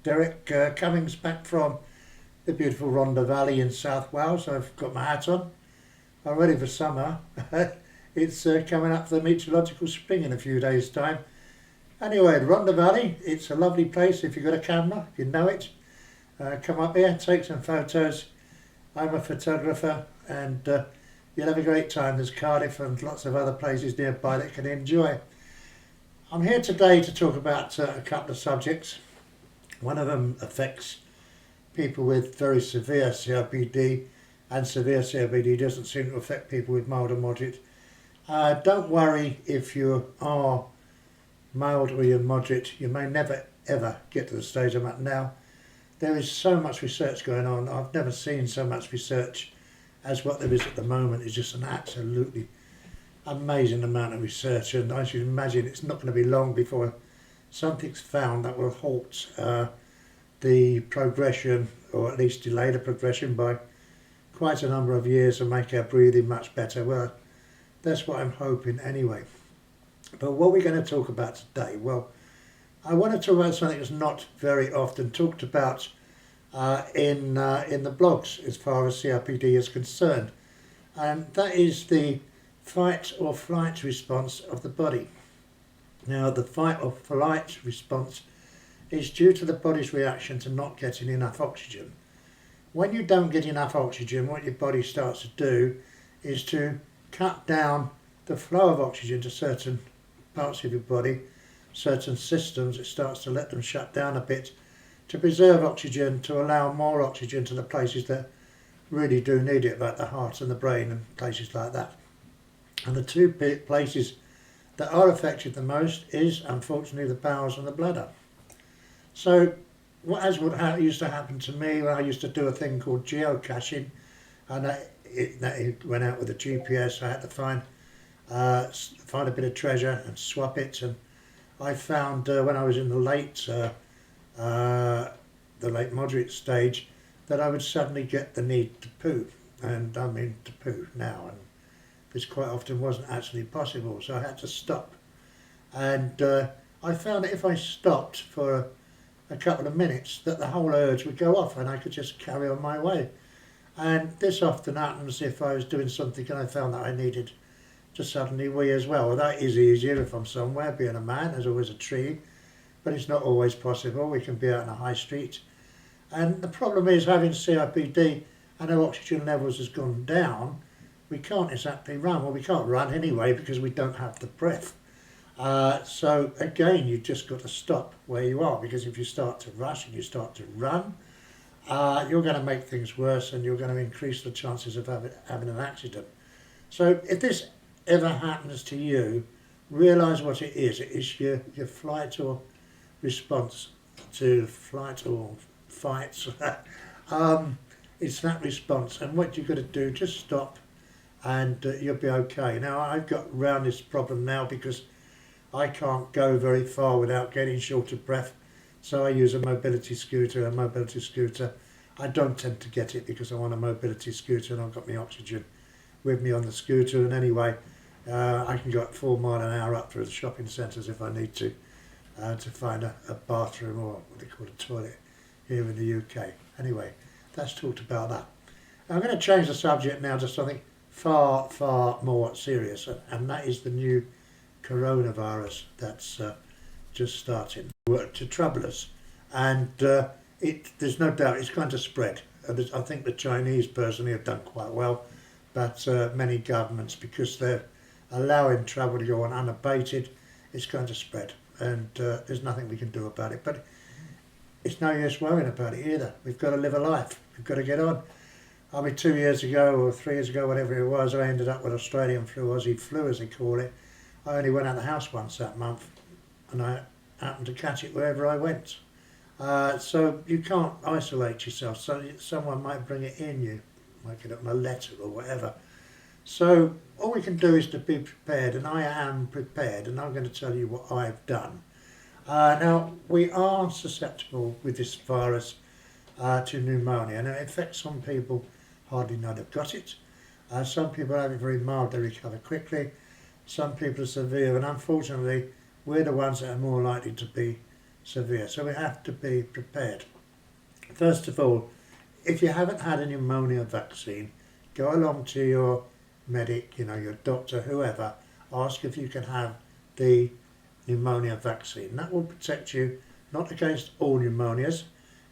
Derek Cummings back from the beautiful Rhondda Valley in South Wales. I've got my hat on. I'm ready for summer. It's coming up for the meteorological spring in a few days' time. Anyway, Rhondda Valley, it's a lovely place if you've got a camera, if you know it. Come up here, take some photos. I'm a photographer and you'll have a great time. There's Cardiff and lots of other places nearby that you can enjoy. I'm here today to talk about a couple of subjects. One of them affects people with very severe COPD, and severe COPD doesn't seem to affect people with mild or moderate. Don't worry if you are mild or you're moderate. You may never ever get to the stage I'm at now. There is so much research going on. I've never seen so much research as what there is at the moment. It's just an absolutely amazing amount of research, and as you imagine, it's not going to be long before something's found that will halt the progression, or at least delay the progression by quite a number of years, and make our breathing much better. Well, that's what I'm hoping anyway. But what we're going to talk about today, well, I want to talk about something that's not very often talked about in the blogs as far as COPD is concerned, and that is the fight or flight response of the body. Now, the fight or flight response is due to the body's reaction to not getting enough oxygen. When you don't get enough oxygen, what your body starts to do is to cut down the flow of oxygen to certain parts of your body, certain systems. It starts to let them shut down a bit to preserve oxygen, to allow more oxygen to the places that really do need it, like the heart and the brain and places like that. And the two places that are affected the most is, unfortunately, the bowels and the bladder. So, as what used to happen to me when I used to do a thing called geocaching, and it went out with a GPS. I had to find a bit of treasure and swap it. And I found when I was in the late moderate stage that I would suddenly get the need to poo, and I mean to poo now. And this quite often wasn't actually possible, so I had to stop. And I found that if I stopped for a couple of minutes, that the whole urge would go off and I could just carry on my way. And this often happens if I was doing something and I found that I needed to suddenly wee as well. Well, that is easier if I'm somewhere. Being a man, there's always a tree, but it's not always possible. We can be out on a high street. And the problem is, having COPD and our oxygen levels has gone down, we can't exactly run. Well, we can't run anyway because we don't have the breath. So again, you've just got to stop where you are, because if you start to rush and you start to run, you're going to make things worse, and you're going to increase the chances of having an accident. So if this ever happens to you, realise what it is. It is your flight or response to flight or fights. It's that response, and what you've got to do, just stop and you'll be okay. Now, I've got around this problem now because I can't go very far without getting short of breath, so I use a mobility scooter. I don't tend to get it because I'm on a mobility scooter and I've got my oxygen with me on the scooter, and anyway, I can go at 4 miles an hour up through the shopping centres if I need to find a bathroom, or what they call a toilet here in the UK. Anyway, that's talked about that. I'm going to change the subject now to something far, far more serious, and that is the new coronavirus that's just starting to trouble us. And there's no doubt it's going to spread. I think the Chinese personally have done quite well, but many governments, because they're allowing travel to go on unabated, it's going to spread, and there's nothing we can do about it. But it's no use worrying about it either. We've got to live a life. We've got to get on. I mean, 2 years ago or 3 years ago, whatever it was, I ended up with Australian flu, Aussie flu as they call it. I only went out of the house once that month, and I happened to catch it wherever I went. So you can't isolate yourself. So someone might bring it in you, might get it on a letter or whatever. So all we can do is to be prepared, and I am prepared, and I'm going to tell you what I've done. Now, we are susceptible with this virus to pneumonia. Now, it affects some people, hardly know they've got it. Some people have it very mild, they recover quickly. Some people are severe, and unfortunately, we're the ones that are more likely to be severe. So we have to be prepared. First of all, if you haven't had a pneumonia vaccine, go along to your medic, your doctor, whoever, ask if you can have the pneumonia vaccine. That will protect you not against all pneumonias,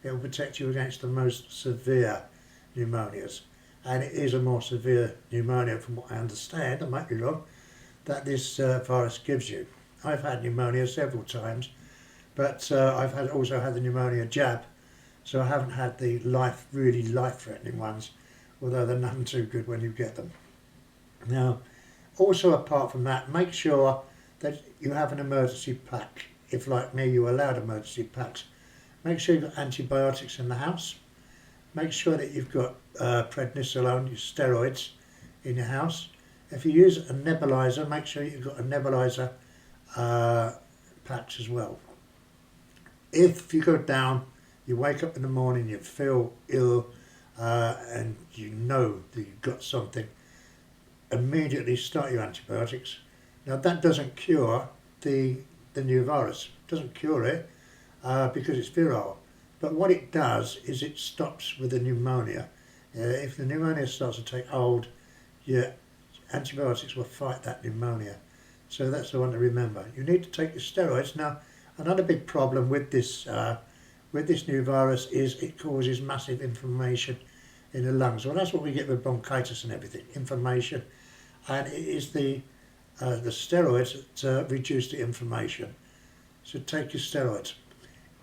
it will protect you against the most severe pneumonias. And it is a more severe pneumonia, from what I understand, I might be wrong, that this virus gives you. I've had pneumonia several times, but I've also had the pneumonia jab, so I haven't had the really life-threatening ones, although they're none too good when you get them. Now, also apart from that, make sure that you have an emergency pack. If, like me, you're allowed emergency packs, make sure you've got antibiotics in the house. Make sure that you've got prednisolone, your steroids, in your house. If you use a nebulizer, make sure you've got a nebulizer patch as well. If you go down, you wake up in the morning, you feel ill, and you know that you've got something, immediately start your antibiotics. Now that doesn't cure the new virus, it doesn't cure it because it's viral, but what it does is it stops with the pneumonia. If the pneumonia starts to take hold, your antibiotics will fight that pneumonia. So that's the one to remember. You need to take your steroids. Now, another big problem with this new virus is it causes massive inflammation in the lungs. Well, that's what we get with bronchitis and everything, inflammation. And it is the steroids that reduce the inflammation. So take your steroids.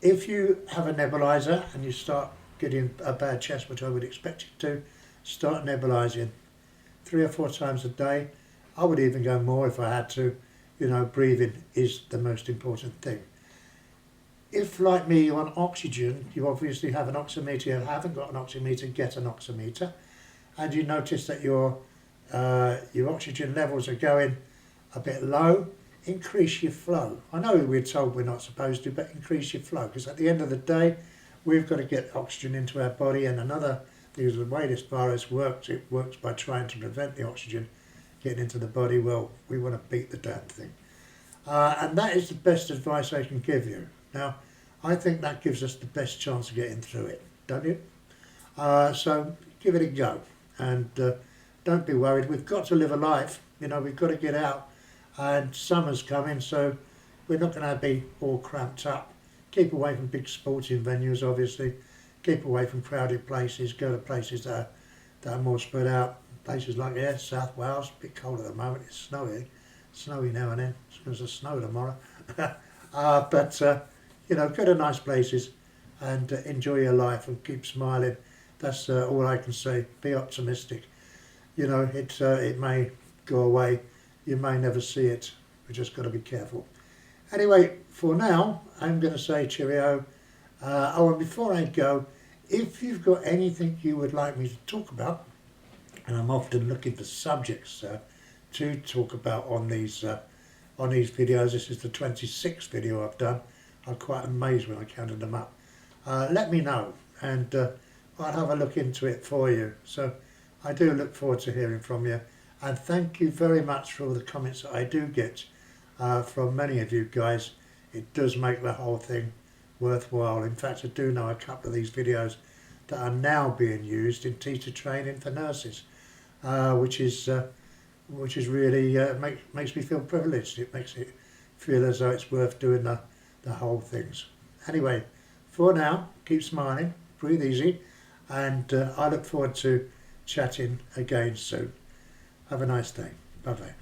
If you have a nebulizer and you start getting a bad chest, which I would expect you to, start nebulizing 3 or 4 times a day. I would even go more if I had to. Breathing is the most important thing. If, like me, you're on oxygen, you obviously have an oximeter. If you haven't got an oximeter, get an oximeter. And you notice that your oxygen levels are going a bit low, increase your flow. I know we're told we're not supposed to, but increase your flow, because at the end of the day, we've got to get oxygen into our body. And another thing is the way this virus works, it works by trying to prevent the oxygen getting into the body. Well, we want to beat the damn thing. And that is the best advice I can give you. Now, I think that gives us the best chance of getting through it, don't you? So give it a go, and don't be worried. We've got to live a life, we've got to get out, and summer's coming, so we're not going to be all cramped up. Keep away from big sporting venues, obviously. Keep away from crowded places. Go to places that are more spread out. Places like South Wales, a bit cold at the moment. It's snowy now and then. It's going to snow tomorrow. But go to nice places and enjoy your life and keep smiling. That's all I can say. Be optimistic. It may go away. You may never see it. We just got to be careful. Anyway, for now, I'm going to say cheerio. And before I go, if you've got anything you would like me to talk about, and I'm often looking for subjects to talk about on these videos. This is the 26th video I've done. I'm quite amazed when I counted them up. Let me know, and I'll have a look into it for you. So I do look forward to hearing from you, and thank you very much for all the comments that I do get from many of you guys. It does make the whole thing worthwhile. In fact, I do know a couple of these videos that are now being used in teacher training for nurses, which is really makes me feel privileged. It makes it feel as though it's worth doing the whole things. Anyway, for now, keep smiling, breathe easy, and I look forward to chatting again soon. Have a nice day. Bye bye.